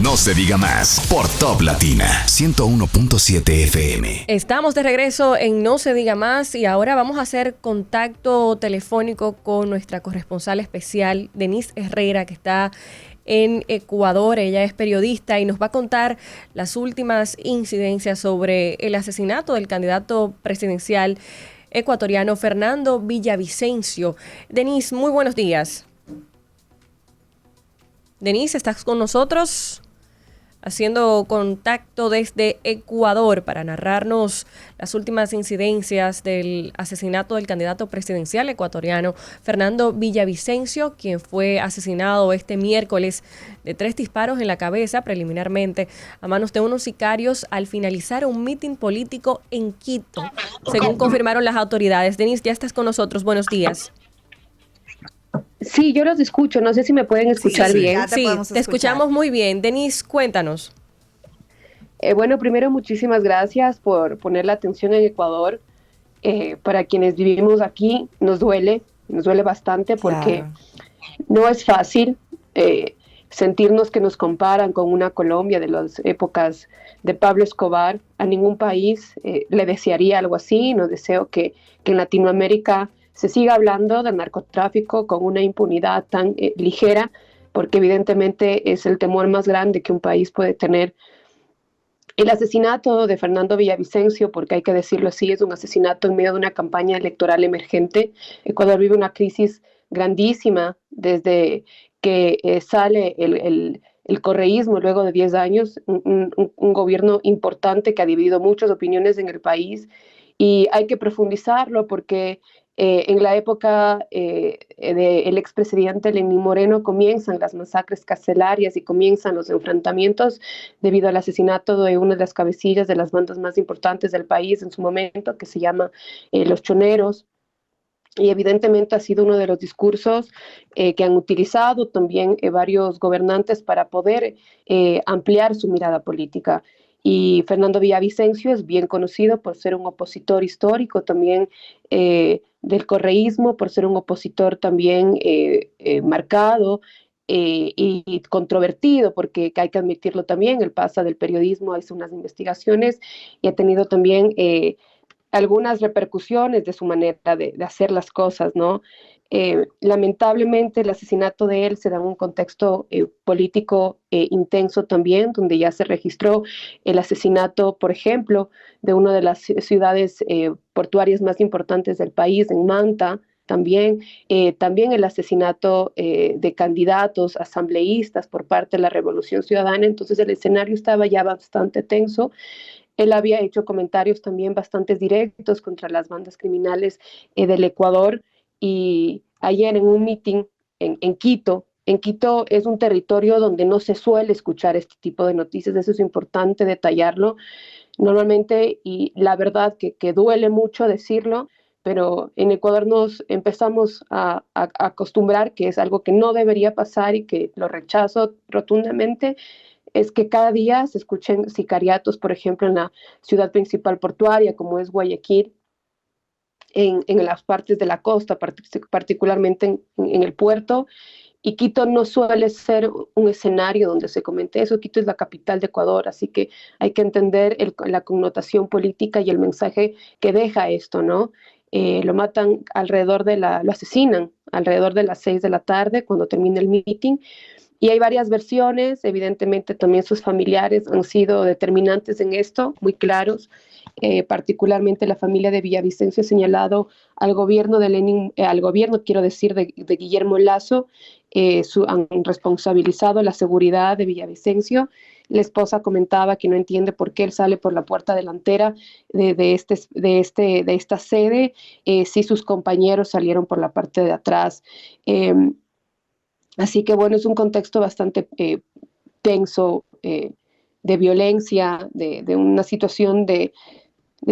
No se diga más por Top Latina 101.7 FM. Estamos de regreso en No se diga más y ahora vamos a hacer contacto telefónico con nuestra corresponsal especial, Denise Herrera, que está en Ecuador. Ella es periodista y nos va a contar las últimas incidencias sobre el asesinato del candidato presidencial ecuatoriano Fernando Villavicencio. Denise, muy buenos días. Denise, ¿estás con nosotros? Haciendo contacto desde Ecuador para narrarnos las últimas incidencias del asesinato del candidato presidencial ecuatoriano Fernando Villavicencio, quien fue asesinado este miércoles de 3 disparos en la cabeza preliminarmente a manos de unos sicarios al finalizar un mitin político en Quito, según confirmaron las autoridades. Denise, ya estás con nosotros. Buenos días. Sí, yo los escucho. No sé si me pueden escuchar bien. Sí, te escuchamos muy bien. Denise, cuéntanos. Bueno, primero, muchísimas gracias por poner la atención en Ecuador. Para quienes vivimos aquí, nos duele bastante porque no es fácil sentirnos que nos comparan con una Colombia de las épocas de Pablo Escobar. A ningún país le desearía algo así. No deseo que en Latinoamérica se siga hablando del narcotráfico con una impunidad tan ligera, porque evidentemente es el temor más grande que un país puede tener. El asesinato de Fernando Villavicencio, porque hay que decirlo así, es un asesinato en medio de una campaña electoral emergente. Ecuador vive una crisis grandísima desde que sale el correísmo luego de 10 años, un gobierno importante que ha dividido muchas opiniones en el país, y hay que profundizarlo porque en la época del expresidente Lenín Moreno comienzan las masacres carcelarias y comienzan los enfrentamientos debido al asesinato de una de las cabecillas de las bandas más importantes del país en su momento, que se llama Los Choneros. Y evidentemente ha sido uno de los discursos que han utilizado también varios gobernantes para poder ampliar su mirada política. Y Fernando Villavicencio es bien conocido por ser un opositor histórico también del correísmo, por ser un opositor también marcado y controvertido, porque hay que admitirlo también, él pasa del periodismo, hizo unas investigaciones y ha tenido también algunas repercusiones de su manera de hacer las cosas, ¿no? Lamentablemente el asesinato de él se da en un contexto político intenso también, donde ya se registró el asesinato, por ejemplo, de una de las ciudades portuarias más importantes del país, en Manta, también el asesinato de candidatos asambleístas por parte de la Revolución Ciudadana. Entonces el escenario estaba ya bastante tenso. Él había hecho comentarios también bastante directos contra las bandas criminales del Ecuador, y ayer en un meeting en Quito es un territorio donde no se suele escuchar este tipo de noticias, eso es importante detallarlo normalmente, y la verdad que duele mucho decirlo, pero en Ecuador nos empezamos a acostumbrar que es algo que no debería pasar y que lo rechazo rotundamente. Es que cada día se escuchen sicariatos, por ejemplo, en la ciudad principal portuaria, como es Guayaquil, en las partes de la costa, particularmente en el puerto. Y Quito no suele ser un escenario donde se comente eso. Quito es la capital de Ecuador, así que hay que entender la connotación política y el mensaje que deja esto, ¿no? Lo matan lo asesinan alrededor de las 6 de la tarde, cuando termina el meeting. Y hay varias versiones, evidentemente también sus familiares han sido determinantes en esto, muy claros. Particularmente la familia de Villavicencio ha señalado al gobierno de quiero decir, de Guillermo Lasso, han responsabilizado la seguridad de Villavicencio. La esposa comentaba que no entiende por qué él sale por la puerta delantera de esta sede, si sus compañeros salieron por la parte de atrás. Así que bueno, es un contexto bastante tenso, de violencia, de una situación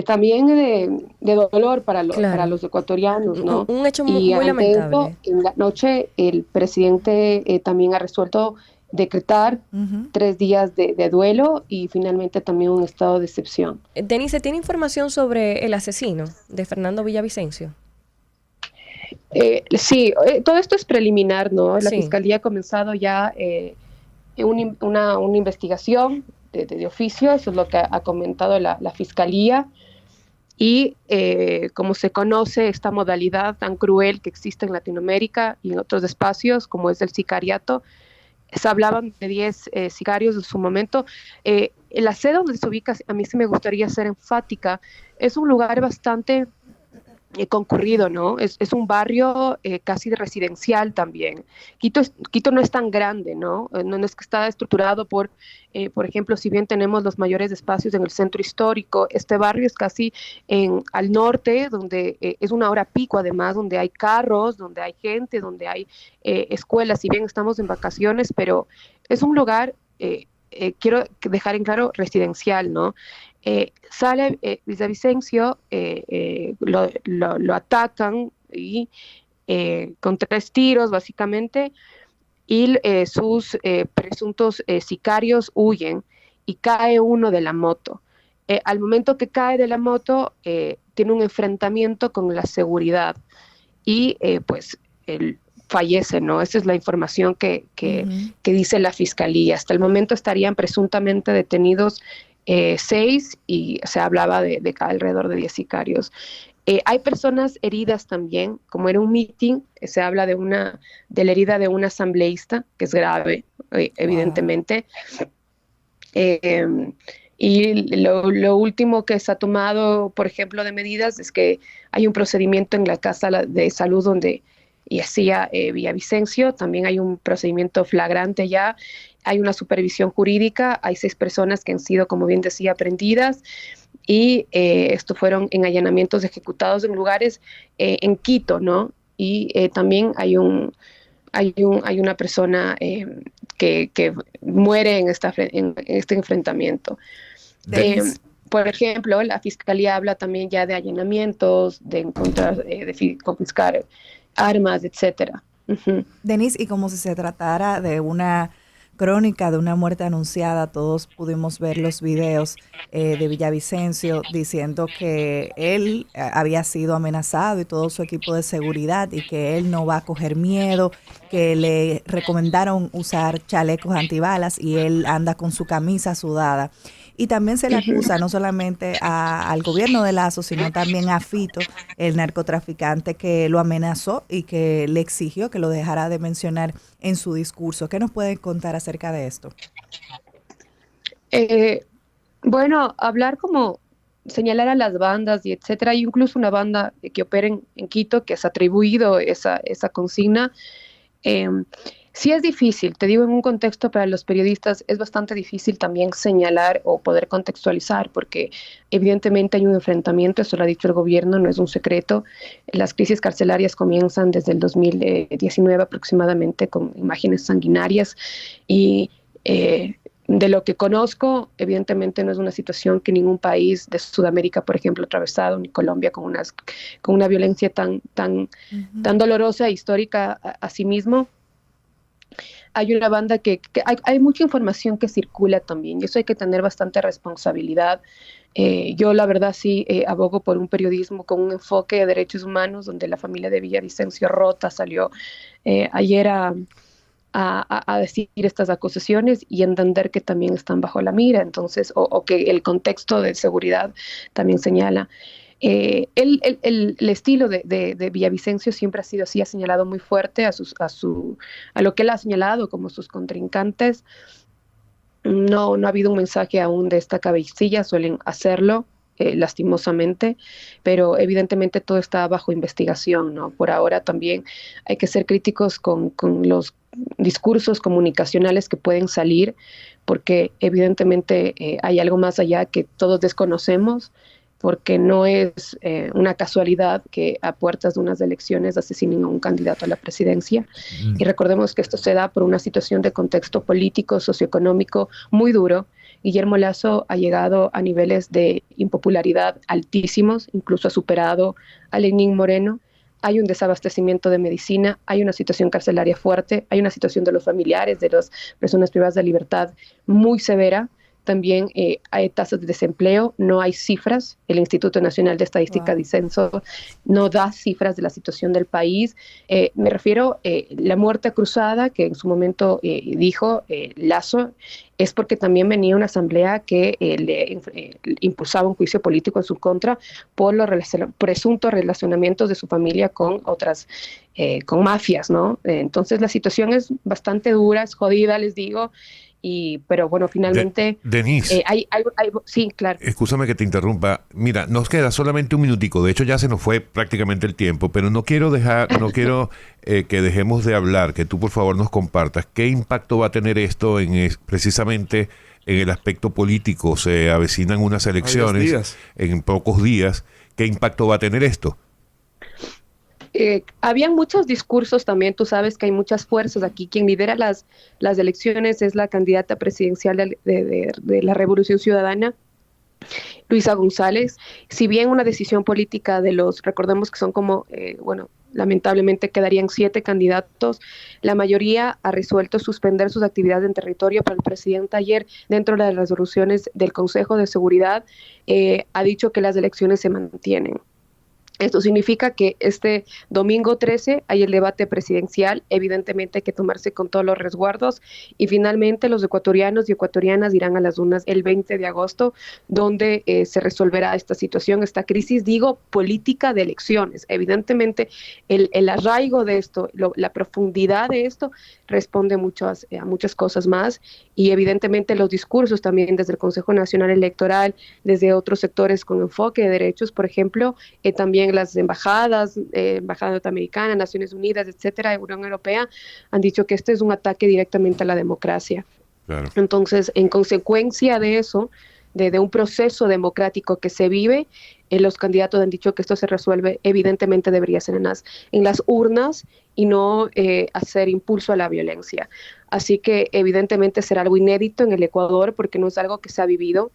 también de dolor para los ecuatorianos, ¿no? Un hecho Y muy ante lamentable. esto, en la noche el presidente también ha resuelto decretar 3 días de duelo y finalmente también un estado de excepción. Denise, ¿tiene información sobre el asesino de Fernando Villavicencio? Sí, todo esto es preliminar, ¿no? La Sí. Fiscalía ha comenzado ya una investigación de oficio, eso es lo que ha comentado la Fiscalía, y como se conoce esta modalidad tan cruel que existe en Latinoamérica y en otros espacios, como es el sicariato, se hablaban de 10 sicarios en su momento. La sede donde se ubica, a mí sí me gustaría ser enfática, es un lugar bastante concurrido, ¿no? Es un barrio casi residencial también. Quito no es tan grande, ¿no? No es que está estructurado por ejemplo, si bien tenemos los mayores espacios en el centro histórico, este barrio es casi al norte, donde es una hora pico además, donde hay carros, donde hay gente, donde hay escuelas, si bien estamos en vacaciones, pero es un lugar, quiero dejar en claro, residencial, ¿no? Sale Villavicencio, lo atacan y con 3 tiros básicamente, y sus presuntos sicarios huyen y cae uno de la moto. Al momento que cae de la moto, tiene un enfrentamiento con la seguridad y pues él fallece, ¿no? Esa es la información que dice la Fiscalía. Hasta el momento estarían presuntamente detenidos 6 y se hablaba de alrededor de 10 sicarios. Hay personas heridas también, como era un meeting, se habla de la herida de un asambleísta, que es grave, evidentemente. Y lo último que se ha tomado, por ejemplo, de medidas es que hay un procedimiento en la Casa de Salud donde hacía Villavicencio, también hay un procedimiento flagrante ya, hay una supervisión jurídica, hay 6 personas que han sido, como bien decía, prendidas, y esto fueron en allanamientos ejecutados en lugares en Quito, ¿no? Y también hay una persona que muere en este enfrentamiento. Por ejemplo, la Fiscalía habla también ya de allanamientos, de encontrar, de confiscar armas, etcétera. Uh-huh. Denise, y como si se tratara de una crónica de una muerte anunciada, todos pudimos ver los videos de Villavicencio diciendo que él había sido amenazado y todo su equipo de seguridad y que él no va a coger miedo, que le recomendaron usar chalecos antibalas y él anda con su camisa sudada. Y también se le acusa no solamente al gobierno de Lazo, sino también a Fito, el narcotraficante que lo amenazó y que le exigió que lo dejara de mencionar en su discurso. ¿Qué nos pueden contar acerca de esto? Bueno, hablar como señalar a las bandas y etcétera. Hay incluso una banda que opera en Quito que se ha atribuido esa consigna. Sí es difícil, te digo, en un contexto para los periodistas es bastante difícil también señalar o poder contextualizar porque evidentemente hay un enfrentamiento, eso lo ha dicho el gobierno, no es un secreto. Las crisis carcelarias comienzan desde el 2019 aproximadamente con imágenes sanguinarias y de lo que conozco, evidentemente no es una situación que ningún país de Sudamérica, por ejemplo, ha atravesado, ni Colombia con una violencia tan dolorosa e histórica a sí mismo. Hay una banda que hay mucha información que circula también y eso hay que tener bastante responsabilidad. Yo la verdad sí abogo por un periodismo con un enfoque de derechos humanos donde la familia de Villavicencio Rota salió ayer a decir estas acusaciones y entender que también están bajo la mira, entonces, o que el contexto de seguridad también señala. El estilo de Villavicencio siempre ha sido así, ha señalado muy fuerte a lo que él ha señalado como sus contrincantes. No ha habido un mensaje aún de esta cabecilla, suelen hacerlo lastimosamente, pero evidentemente todo está bajo investigación, ¿no? Por ahora también hay que ser críticos con los discursos comunicacionales que pueden salir, porque evidentemente hay algo más allá que todos desconocemos, porque no es una casualidad que a puertas de unas elecciones asesinen a un candidato a la presidencia. Y recordemos que esto se da por una situación de contexto político, socioeconómico muy duro. Guillermo Lazo ha llegado a niveles de impopularidad altísimos, incluso ha superado a Lenín Moreno. Hay un desabastecimiento de medicina, hay una situación carcelaria fuerte, hay una situación de los familiares, de las personas privadas de libertad muy severa. También hay tasas de desempleo, no hay cifras. El Instituto Nacional de Estadística y Censo no da cifras de la situación del país. Me refiero a la muerte cruzada que en su momento dijo Lasso, es porque también venía una asamblea que le impulsaba un juicio político en su contra por los presuntos relacionamientos de su familia con otras, con mafias, ¿no? Entonces la situación es bastante dura, es jodida, les digo. Pero bueno, finalmente... Denise. Sí, claro. Escúchame que te interrumpa. Mira, nos queda solamente un minutico. De hecho, ya se nos fue prácticamente el tiempo, pero no quiero que dejemos de hablar, que tú por favor nos compartas qué impacto va a tener esto precisamente en el aspecto político. Se avecinan unas elecciones en pocos días. ¿Qué impacto va a tener esto? Habían muchos discursos también, tú sabes que hay muchas fuerzas aquí. Quien lidera las elecciones es la candidata presidencial de la Revolución Ciudadana, Luisa González. Si bien una decisión política recordemos que son como, lamentablemente quedarían 7 candidatos, la mayoría ha resuelto suspender sus actividades en territorio, pero el presidente ayer, dentro de las resoluciones del Consejo de Seguridad, ha dicho que las elecciones se mantienen. Esto significa que este domingo 13 hay el debate presidencial, evidentemente hay que tomarse con todos los resguardos, y finalmente los ecuatorianos y ecuatorianas irán a las urnas el 20 de agosto, donde se resolverá esta situación, esta crisis, política de elecciones. Evidentemente el arraigo de esto, la profundidad de esto responde a muchas cosas más, y evidentemente los discursos también desde el Consejo Nacional Electoral, desde otros sectores con enfoque de derechos, por ejemplo, también las embajadas, Embajada Norteamericana, Naciones Unidas, etcétera, Unión Europea, han dicho que este es un ataque directamente a la democracia. Claro. Entonces, en consecuencia de eso, de un proceso democrático que se vive, los candidatos han dicho que esto se resuelve, evidentemente debería ser en las urnas y no hacer impulso a la violencia. Así que evidentemente será algo inédito en el Ecuador porque no es algo que se ha vivido.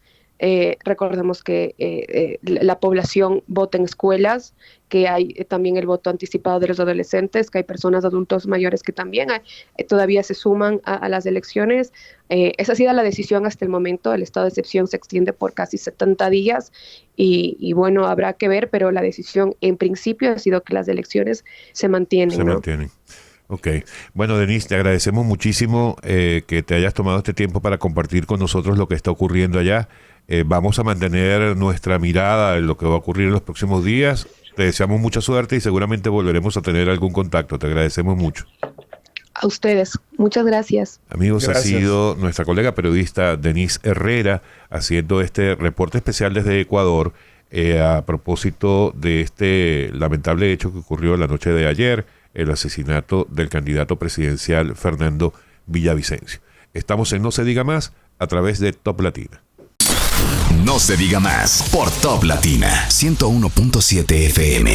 Recordemos que la población vota en escuelas, que hay también el voto anticipado de los adolescentes, que hay personas adultos mayores que también todavía se suman a las elecciones. Esa ha sido la decisión hasta el momento. El estado de excepción se extiende por casi 70 días y bueno, habrá que ver, pero la decisión en principio ha sido que las elecciones se mantienen. Se mantienen. Ok. Bueno, Denise, te agradecemos muchísimo que te hayas tomado este tiempo para compartir con nosotros lo que está ocurriendo allá. Vamos a mantener nuestra mirada en lo que va a ocurrir en los próximos días. Te deseamos mucha suerte y seguramente volveremos a tener algún contacto. Te agradecemos mucho. A ustedes. Muchas gracias. Amigos, gracias. Ha sido nuestra colega periodista Denise Herrera haciendo este reporte especial desde Ecuador a propósito de este lamentable hecho que ocurrió la noche de ayer, el asesinato del candidato presidencial Fernando Villavicencio. Estamos en No se diga más a través de Top Latina. No se diga más por Top Latina 101.7 FM.